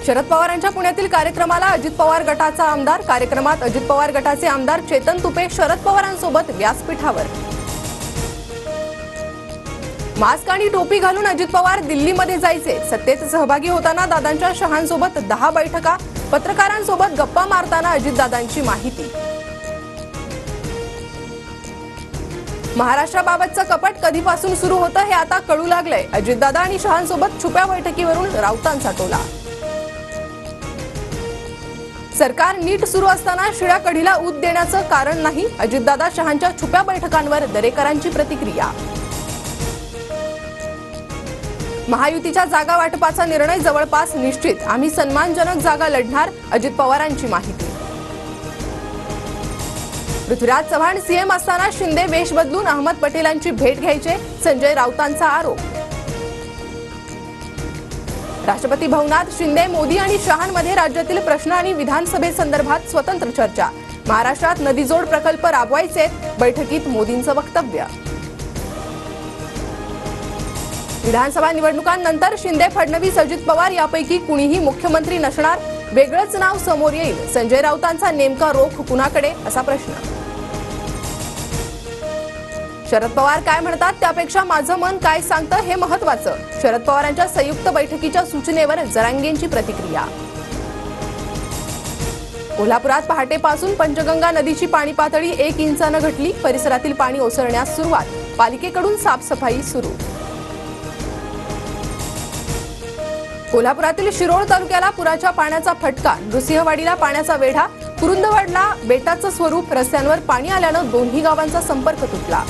शरद पवारांच्या पुण्यातील कार्यक्रमाला अजित पवार गटाचा आमदार। कार्यक्रमात अजित पवार गटाचे आमदार चेतन तुपे शरद पवारांसोबत व्यासपीठावर। मास्क आणि टोपी घालून अजित पवार दिल्लीमध्ये जायचे। सत्तेत सहभागी होताना दादांच्या शहांसोबत 10 बैठका। पत्रकारांसोबत गप्पा मारताना अजितदादांची माहिती। महाराष्ट्राबाबतचं कपट कधीपासून सुरू होतं हे आता कळू लागलंय। अजितदादा आणि शहांसोबत छुप्या बैठकीवरून राऊतांचा टोला। सरकार नीट सुरू असताना शिळ्या कढीला ऊत देण्याचं कारण नाही। अजितदादा शहांच्या छुप्या बैठकांवर दरेकरांची प्रतिक्रिया। महायुतीच्या जागा वाटपाचा निर्णय जवळपास निश्चित। आम्ही सन्मानजनक जागा लढणार। अजित पवारांची माहिती। पृथ्वीराज चव्हाण सीएम असताना शिंदे वेश बदलून अहमद पटेलांची भेट घ्यायचे। संजय राऊतांचा आरोप। राष्ट्रपती भवनात शिंदे मोदी आणि शहांमध्ये राज्यातील प्रश्न आणि विधानसभेसंदर्भात स्वतंत्र चर्चा। महाराष्ट्रात नदीजोड प्रकल्प राबवायचे। बैठकीत मोदींचं वक्तव्य। विधानसभा निवडणुकांनंतर शिंदे फडणवीस अजित पवार यापैकी कुणीही मुख्यमंत्री नसणार। वेगळंच नाव समोर येईल। संजय राऊतांचा नेमका रोख कुणाकडे असा प्रश्न। शरद पवार काय म्हणतात त्यापेक्षा माझं मन काय सांगतं हे महत्त्वाचं। शरद पवारांच्या संयुक्त बैठकीच्या सूचनेवर जरांगेंची प्रतिक्रिया। कोल्हापुरात पहाटेपासून पंचगंगा नदीची पाणी पातळी 1 इंचानं घटली। परिसरातील पाणी ओसरण्यास सुरुवात। पालिकेकडून साफसफाई सुरू। कोल्हापुरातील शिरोळ तालुक्याला पुराच्या पाण्याचा फटका। नृसिंहवाडीला पाण्याचा वेढा। कुरुंदवाडला बेटाचं स्वरूप। रस्त्यांवर पाणी आल्यानं दोन्ही गावांचा संपर्क तुटला।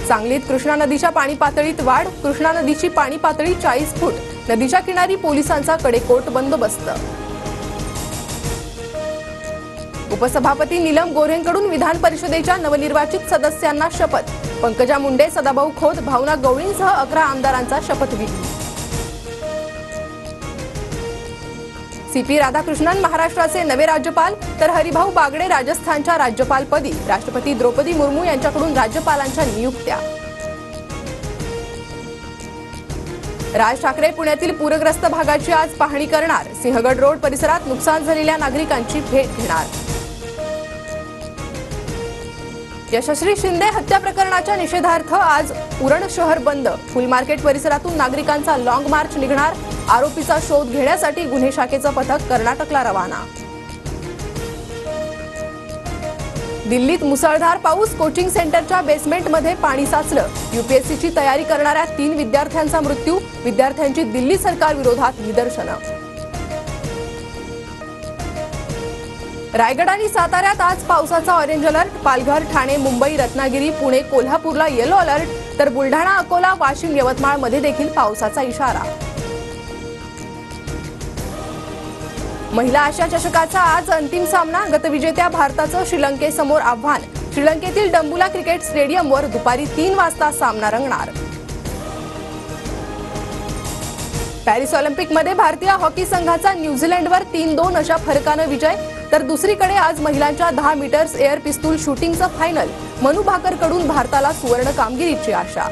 सांगलीत कृष्णा नदीच्या पाणी पातळीत वाढ। कृष्णा नदीची पाणी पातळी 40 फूट। नदीच्या किनारी पोलिसांचा कडेकोट बंदोबस्त। उपसभापती नीलम गोऱ्हेंकडून विधान परिषदेच्या नवनिर्वाचित सदस्यांना शपथ। पंकजा मुंडे, सदाभाऊ खोत, भावना गवळींसह 11 आमदारांचा शपथविधी। सीपी राधाकृष्णन महाराष्ट्राचे नवे राज्यपाल तर हरिभाऊ बागडे राजस्थानच्या राज्यपालपदी। राष्ट्रपती द्रौपदी मुर्मू यांच्याकडून राज्यपालांच्या नियुक्त्या। राज ठाकरे पुण्यातील पूरग्रस्त भागाची आज पाहणी करणार। सिंहगड रोड परिसरात नुकसान झालेल्या नागरिकांची भेट घेणार। यशस्वी शिंदे हत्या प्रकरणाच्या निषेधार्थ आज उरण शहर बंद। फुल मार्केट परिसरातून नागरिकांचा लॉंग मार्च निघणार। आरोपीचा शोध घेण्यासाठी गुन्हे शाखेचं पथक कर्नाटकला रवाना। दिल्लीत मुसळधार पाऊस। कोचिंग सेंटरच्या बेसमेंटमध्ये पाणी साचलं। यूपीएससीची तयारी करणाऱ्या 3 विद्यार्थ्यांचा मृत्यू। विद्यार्थ्यांची दिल्ली सरकार विरोधात निदर्शनं। रायगड आणि साताऱ्यात आज पावसाचा ऑरेंज अलर्ट। पालघर, ठाणे, मुंबई, रत्नागिरी, पुणे, कोल्हापूरला येलो अलर्ट तर बुलढाणा, अकोला, वाशिम, यवतमाळमध्ये देखील पावसाचा इशारा। महिला आशिया चषकाचा आज अंतिम सामना। गतविजेत्या भारताचं श्रीलंकेसमोर आव्हान। श्रीलंकेतील डंबुला क्रिकेट स्टेडियमवर दुपारी 3 वाजता सामना रंगणार। पॅरिस ऑलिम्पिकमध्ये भारतीय हॉकी संघाचा न्यूझीलंडवर 3-2 अशा फरकानं विजय। तर दुसरीकडे आज महिलांच्या 10 मीटर्स एअर पिस्तूल शूटिंगचं फायनल। मनू भाकरकडून भारताला सुवर्ण कामगिरीची आशा।